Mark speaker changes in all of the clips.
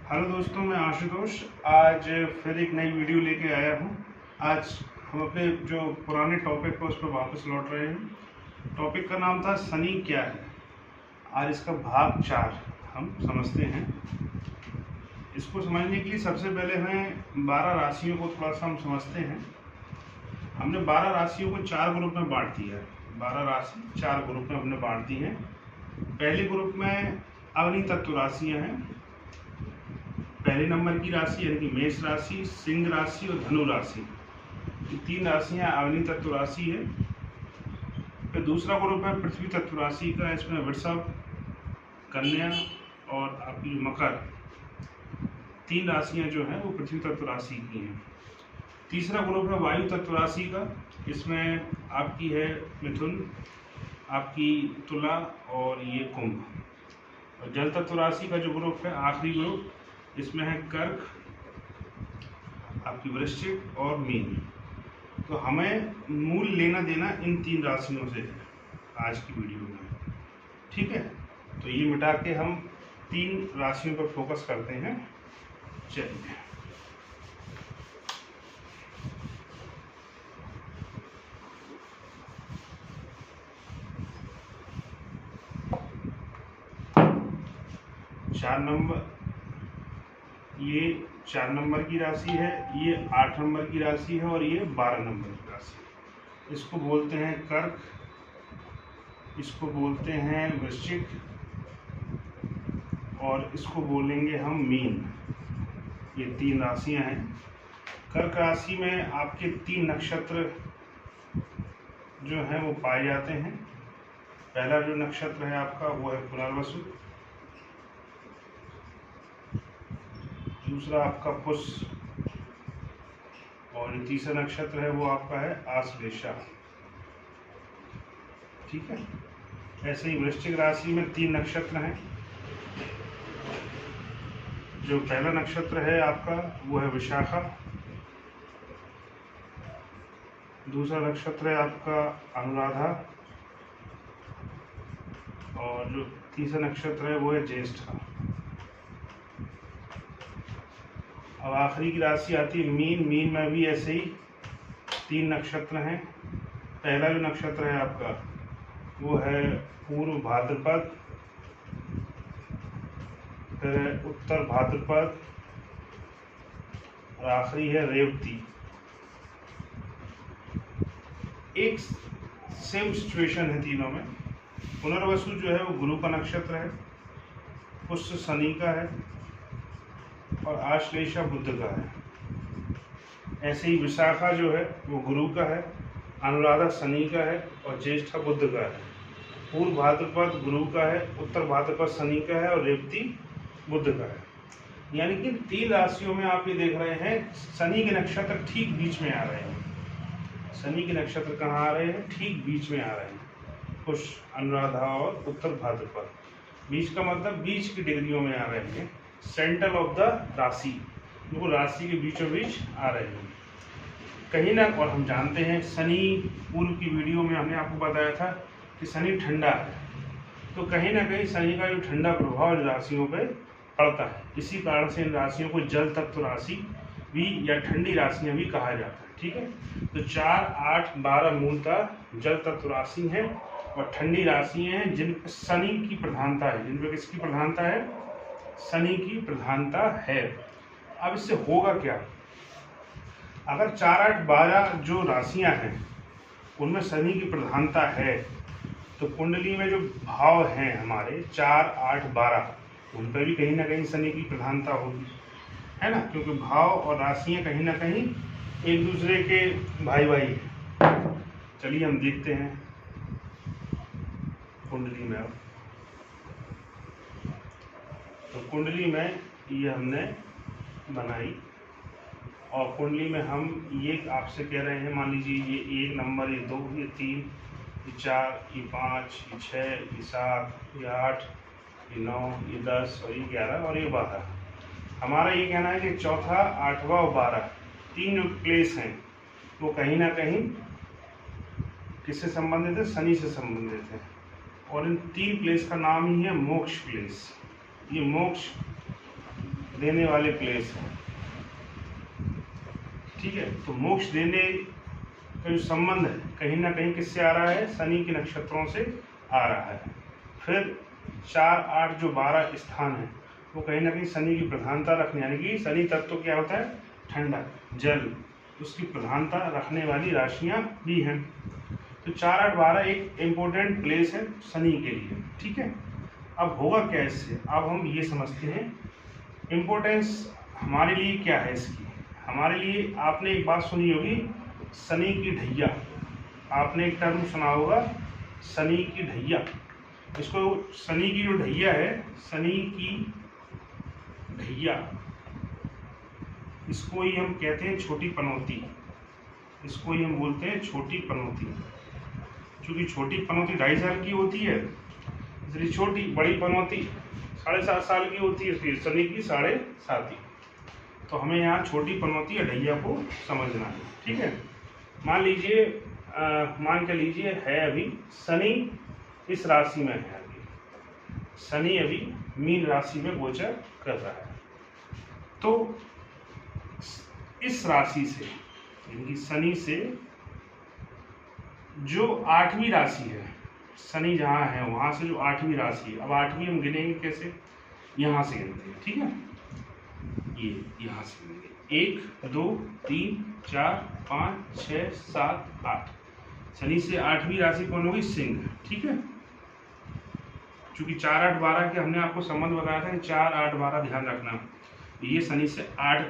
Speaker 1: Hello दोस्तों, मैं आशुतोष आज फिर एक नई वीडियो लेके आया हूँ। आज हम अपने जो पुराने टॉपिक पर उस पर वापस लौट रहे हैं। टॉपिक का नाम था शनि क्या है। आज इसका भाग 4 हम समझते हैं। इसको समझने के लिए सबसे पहले हमें 12 राशियों को थोड़ा सा हम समझते हैं। हमने 12 राशियों को 4 ग्रुप में बांट दिया है। 12 राशि 4 ग्रुप में हमने बांट दी है। पहले ग्रुप में अग्नि तत्व राशियाँ हैं। पहले नंबर की राशि यानी कि मेष राशि, सिंह राशि और धनु राशि, ये 3 राशियां अग्नि तत्व राशि है। फिर दूसरा ग्रुप है पृथ्वी तत्व राशि का। इसमें वृषभ, कन्या और आपकी मकर, 3 राशियां जो हैं वो पृथ्वी तत्व राशि की हैं। तीसरा ग्रुप है वायु तत्व राशि का। इसमें आपकी है मिथुन, आपकी तुला और ये कुंभ। और जल तत्व राशि का जो ग्रुप है, आखिरी ग्रुप, इसमें है कर्क, आपकी वृश्चिक और मीन। तो हमें मूल लेना देना इन 3 राशियों से है आज की वीडियो में, ठीक है। तो ये मिटा के हम 3 राशियों पर फोकस करते हैं। चलिए, ये 4 नंबर की राशि है, ये 8 नंबर की राशि है और ये 12 नंबर की राशि। इसको बोलते हैं कर्क, इसको बोलते हैं वृश्चिक और इसको बोलेंगे हम मीन। ये 3 राशियां हैं। कर्क राशि में आपके 3 नक्षत्र जो हैं वो पाए जाते हैं। पहला जो नक्षत्र है आपका वो है पुनर्वसु, दूसरा आपका पुष्य और तीसरा नक्षत्र है वो आपका है आश्लेषा, ठीक है। ऐसे ही वृश्चिक राशि में 3 नक्षत्र हैं। जो पहला नक्षत्र है आपका वो है विशाखा, दूसरा नक्षत्र है आपका अनुराधा और जो तीसरा नक्षत्र है वो है ज्येष्ठा। अब आखिरी की राशि आती है मीन। मीन में भी ऐसे ही 3 नक्षत्र हैं। पहला जो नक्षत्र है आपका वो है पूर्व भाद्रपद, फिर है उत्तर भाद्रपद और आखिरी है रेवती। एक सेम सिचुएशन है तीनों में। पुनर्वसु जो है वो गुरु का नक्षत्र है, पुष्य शनि का है और आश्लेषा बुध का है। ऐसे ही विशाखा जो है वो गुरु का है, अनुराधा शनि का है और ज्येष्ठा बुध का है। पूर्व भाद्रपद गुरु का है, उत्तर भाद्रपद शनि का है और रेवती बुध का है। यानी कि 3 राशियों में आप ये देख रहे हैं शनि के नक्षत्र ठीक बीच में आ रहे हैं। शनि के नक्षत्र कहाँ आ रहे हैं? ठीक बीच में आ रहे हैं। पुष्य, अनुराधा और उत्तर भाद्रपद। बीच का मतलब बीच की डिग्रियों में आ रहे हैं, सेंटर ऑफ द राशि, वो राशि के बीचों बीच आ रहे हैं कहीं ना। और हम जानते हैं शनि, पूर्व की वीडियो में हमने आपको बताया था कि शनि ठंडा है, तो कहीं ना कहीं शनि का जो ठंडा प्रभाव राशियों पे पड़ता है। इसी कारण से इन राशियों को जल तत्व राशि भी या ठंडी राशियां भी कहा जाता है, ठीक है। तो 4, 8, 12 मूलतः जल तत्व राशि हैं और ठंडी राशियां हैं जिन पर शनि की प्रधानता है। जिन पर किसकी प्रधानता है? शनि की प्रधानता है। अब इससे होगा क्या? अगर 4, 8, 12 जो राशियां हैं उनमें शनि की प्रधानता है तो कुंडली में जो भाव हैं हमारे 4, 8, 12 उन पर भी कहीं ना कहीं शनि की प्रधानता होगी, है ना। क्योंकि भाव और राशियां कहीं ना कहीं एक दूसरे के भाई भाई हैं। चलिए हम देखते हैं कुंडली में। अब तो कुंडली में ये हमने बनाई और कुंडली में हम ये आपसे कह रहे हैं, मान लीजिए ये 1 नंबर, ये 2, ये 3, ये 4, ये 5, ये 6, ये 7, ये 8, ये 9, ये 10 और ये 11 और ये 12। हमारा ये कहना है कि चौथा, 8वां और 12 3 जो प्लेस हैं वो कहीं ना कहीं किससे संबंधित है? शनि से संबंधित है। और इन 3 प्लेस का नाम ही है मोक्ष प्लेस। ये मोक्ष देने वाले प्लेस हैं। ठीक है, तो मोक्ष देने का जो संबंध है कहीं ना कहीं किससे आ रहा है, शनि के नक्षत्रों से आ रहा है। फिर 4, 8 जो 12 स्थान है वो कहीं ना कहीं शनि की प्रधानता रखने, यानी कि शनि तत्व क्या होता है, ठंडा जल, उसकी प्रधानता रखने वाली राशियां भी हैं। तो 4, 8, 12 एक इम्पोर्टेंट प्लेस है शनि के लिए। ठीक है, अब होगा क्या इससे, अब हम ये समझते हैं इम्पोर्टेंस हमारे लिए क्या है इसकी। हमारे लिए आपने एक बात सुनी होगी, शनि की ढैया, आपने एक टर्म सुना होगा शनि की ढैया। इसको शनि की जो ढैया है, शनि की ढैया, इसको ही हम कहते हैं छोटी पनौती, इसको ही हम बोलते हैं छोटी पनौती। क्योंकि छोटी पनौती 2.5 साल की होती है इसलिए छोटी, बड़ी पनौती 7.5 साल की होती है इसलिए शनि की 7.5। तो हमें यहाँ छोटी पनौती या ढैया को समझना है। ठीक है, मान लीजिए मान के लीजिए है अभी शनि इस राशि में है, अभी शनि अभी मीन राशि में गोचर कर रहा है। तो इस राशि से यानी कि शनि से जो 8वीं राशि है, शनि जहाँ है वहाँ से जो 8वीं राशि है, अब 8वीं हम गिनेंगे कैसे, यहाँ से गिनते हैं। ठीक है, ये यहाँ से गिनेंगे 1 2 3 4 5 6 7 8। शनि से 8वीं राशि कौन होगी, सिंह। ठीक है, चूंकि 4, 8, 12 के हमने आपको संबंध बताया था कि 4, 8, 12 ध्यान रखना। ये शनि से 8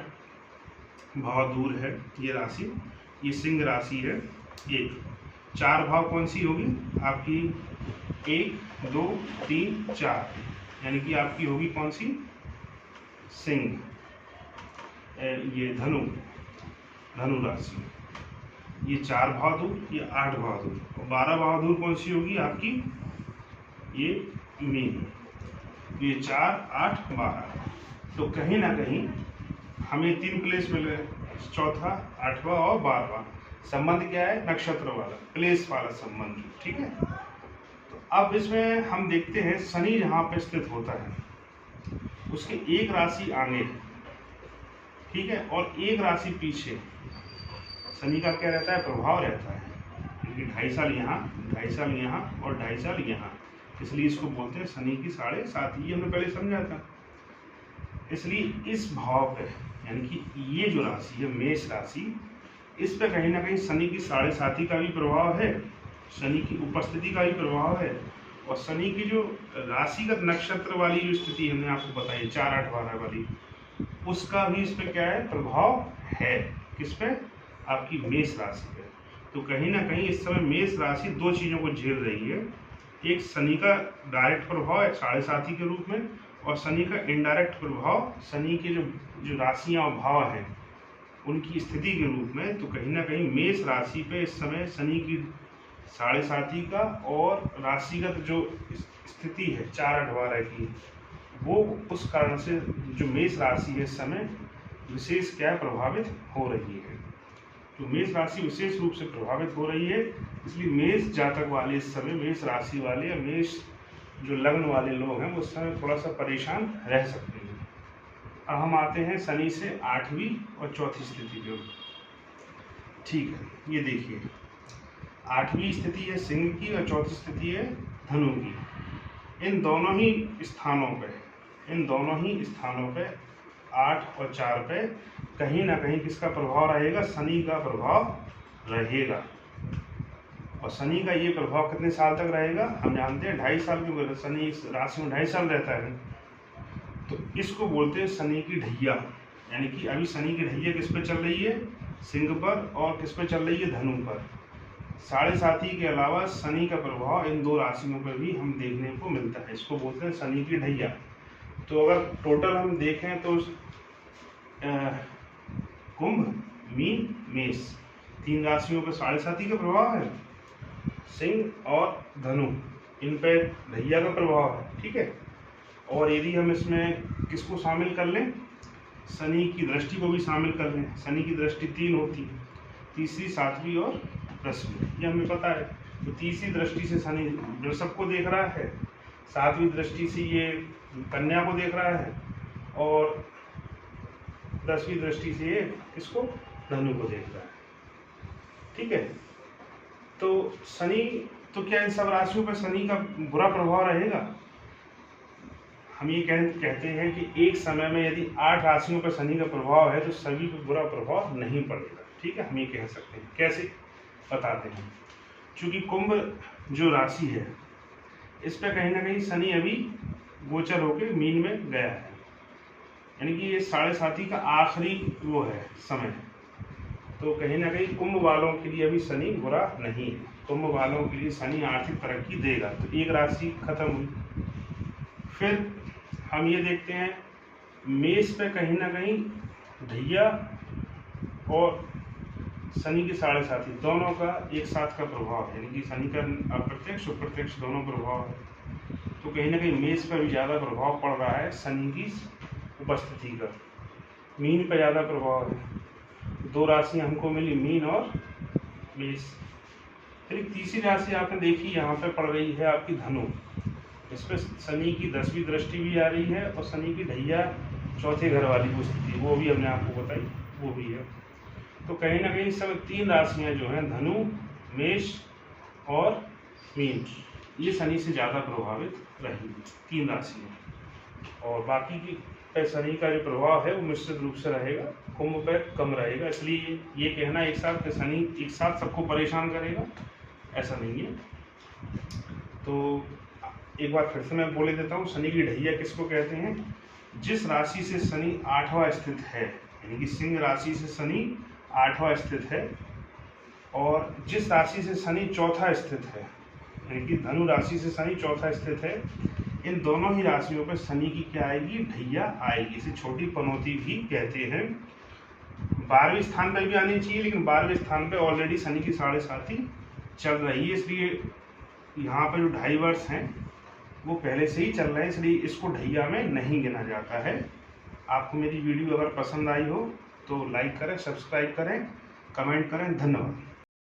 Speaker 1: भाव दूर है ये राशि, ये सिंह राशि है। 4 भाव कौन सी होगी आपकी, 1 2 3 4, यानी कि आपकी होगी कौन सी, सिंह, ये धनु राशि। ये 4 भाव दूर, ये 8 भाव दूर, और 12 भाव दूर कौन सी होगी आपकी, ये मीन। ये 4, 8, 12। तो कहीं ना कहीं हमें 3 प्लेस मिल गए, चौथा, 8वां और 12वां। संबंध क्या है, नक्षत्र वाला, प्लेस वाला संबंध। ठीक है, तो अब इसमें हम देखते हैं शनि जहाँ पे स्थित होता है उसके एक राशि आगे, ठीक है, और एक राशि पीछे शनि का क्या रहता है, प्रभाव रहता है। क्योंकि 2.5 साल यहाँ, 2.5 साल यहाँ और 2.5 साल यहाँ, इसलिए इसको बोलते हैं शनि की 7.5। ये हमने पहले समझा था। इसलिए इस भाव पे यानी कि ये जो राशि है मेष राशि, इस पे कहीं ना कहीं शनि की 7.5 का भी प्रभाव है, शनि की उपस्थिति का भी प्रभाव है, और शनि की जो राशिगत नक्षत्र वाली जो स्थिति हमने आपको बताई 4, 8, 12 वाली, उसका भी इस पे क्या है, प्रभाव है। किस पे, आपकी मेष राशि पे। तो कहीं ना कहीं इस समय मेष राशि 2 चीज़ों को झेल रही है, एक शनि का डायरेक्ट प्रभाव है 7.5 के रूप में, और शनि का इनडायरेक्ट प्रभाव शनि के जो राशियाँ और भाव हैं उनकी स्थिति के रूप में। तो कहीं ना कहीं मेष राशि पे इस समय शनि की 7.5 का और राशिगत जो स्थिति है 4, 8, 12 की, वो उस कारण से जो मेष राशि है इस समय विशेष क्या प्रभावित हो रही है। तो मेष राशि विशेष रूप से प्रभावित हो रही है। इसलिए मेष जातक वाले इस समय, मेष राशि वाले या मेष जो लग्न वाले लोग हैं वो उस समय थोड़ा सा परेशान रह सकते हैं। अब हम आते हैं शनि से 8वीं और 4थी स्थिति पे। ठीक है, ये देखिए 8वीं स्थिति है सिंह की और 4थी स्थिति है धनु की। इन दोनों ही स्थानों पे 8 और 4 पे कहीं ना कहीं किसका प्रभाव रहेगा, शनि का प्रभाव रहेगा। और शनि का ये प्रभाव कितने साल तक रहेगा, हम जानते हैं 2.5 साल की, शनि इस राशि में 2.5 साल रहता है। तो इसको बोलते हैं शनि की ढैया। यानी कि अभी शनि की ढैया किस पे चल रही है, सिंह पर, और किस पे चल रही है, धनु पर। 7.5 के अलावा शनि का प्रभाव इन 2 राशियों पर भी हम देखने को मिलता है, इसको बोलते हैं शनि की ढैया। तो अगर टोटल हम देखें तो कुंभ, मीन, मेष 3 राशियों पर 7.5 का प्रभाव है, सिंह और धनु इन पे ढैया का प्रभाव है। ठीक है, और यदि हम इसमें किसको शामिल कर लें, शनि की दृष्टि को भी शामिल कर लें। शनि की दृष्टि 3 होती है, तीसरी, 7वीं और 10वीं, ये हमें पता है। तो तीसरी दृष्टि से शनि वृषभ को देख रहा है, 7वीं दृष्टि से ये कन्या को देख रहा है, और 10वीं दृष्टि से ये किसको, धनु को देख रहा है। ठीक है, तो शनि, तो क्या इन सब राशियों पर शनि का बुरा प्रभाव रहेगा? हम ये कहते हैं कि एक समय में यदि 8 राशियों पर शनि का प्रभाव है तो सभी पर बुरा प्रभाव नहीं पड़ेगा। ठीक है, हम ये कह सकते हैं। कैसे बताते हैं? चूंकि कुंभ जो राशि है इस पर कहीं ना कहीं शनि अभी गोचर होकर मीन में गया है, यानी कि ये 7.5 का आखिरी वो है समय। तो कहीं ना कहीं कुंभ वालों के लिए अभी शनि बुरा नहीं है। कुंभ वालों के लिए शनि आर्थिक तरक्की देगा। तो एक राशि खत्म हुई। फिर हम ये देखते हैं मेष पे कहीं ना कहीं ढैया और शनि के 7.5 दोनों का एक साथ का प्रभाव है, यानी कि शनि का अप्रत्यक्ष और प्रत्यक्ष दोनों प्रभाव है। तो कहीं ना कहीं मेष पर भी ज़्यादा प्रभाव पड़ रहा है शनि की उपस्थिति का। मीन पर ज़्यादा प्रभाव है। 2 राशि हमको मिली, मीन और मेष। फिर तीसरी राशि आपने देखी यहाँ पे पड़ रही है आपकी धनु। इस पर शनि की 10वीं दृष्टि भी आ रही है और शनि की ढैया चौथे घर वाली वो स्थिति, वो भी हमने आपको बताई, वो भी है। तो कहीं ना कहीं सब 3 राशियाँ जो हैं, धनु, मेष और मीन, ये शनि से ज़्यादा प्रभावित रहेंगी 3 राशियाँ। और बाकी की पे शनि का जो प्रभाव है वो मिश्रित रूप से रहेगा, कुंभ पे कम रहेगा। इसलिए ये कहना एक साथ कि शनि एक साथ सबको परेशान करेगा, ऐसा नहीं है। तो एक बार फिर से मैं बोले देता हूँ, शनि की ढैया किसको कहते हैं? जिस राशि से शनि 8वां स्थित है, यानी कि सिंह राशि से शनि 8वां स्थित है, और जिस राशि से शनि चौथा स्थित है, यानी कि धनु राशि से शनि चौथा स्थित है, इन दोनों ही राशियों पर शनि की क्या आएगी? ढैया आएगी। इसे छोटी पनौती भी कहते हैं। 12वें स्थान पर भी आनी चाहिए, लेकिन 12वें स्थान पर ऑलरेडी शनि की 7.5 चल रही है, इसलिए यहाँ पर जो 2.5 वर्ष हैं वो पहले से ही चल रहे हैं, इसलिए इसको ढैया में नहीं गिना जाता है। आपको मेरी वीडियो अगर पसंद आई हो तो लाइक करें, सब्सक्राइब करें, कमेंट करें। धन्यवाद।